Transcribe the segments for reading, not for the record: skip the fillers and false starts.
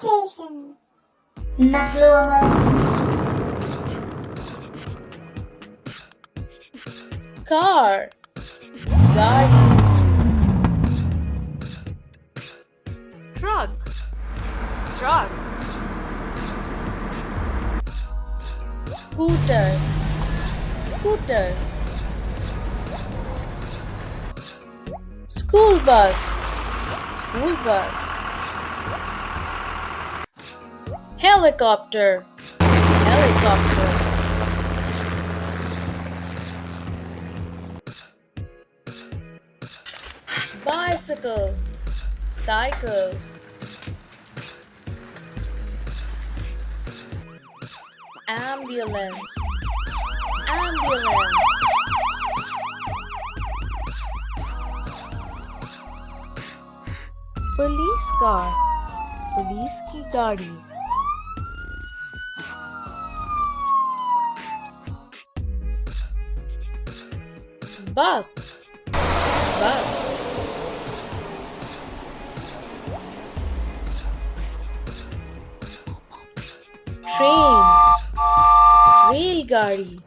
Recitation. नक्लो car, गाड़ी, truck, truck, scooter, scooter, school bus, school bus, helicopter, helicopter, bicycle, cycle, ambulance, ambulance, police car, police की गाड़ी, bus, bus, train, रेलगाड़ी,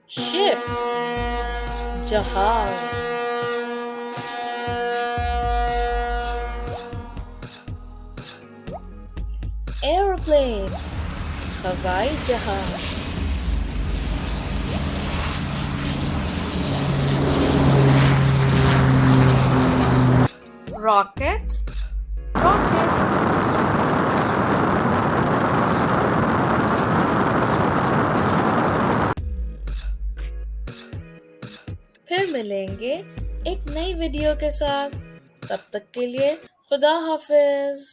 ship, जहाज, airplane, हवाई जहाज, rocket, rocket, फिर मिलेंगे एक नई वीडियो के साथ। तब तक के लिए खुदा हाफिज।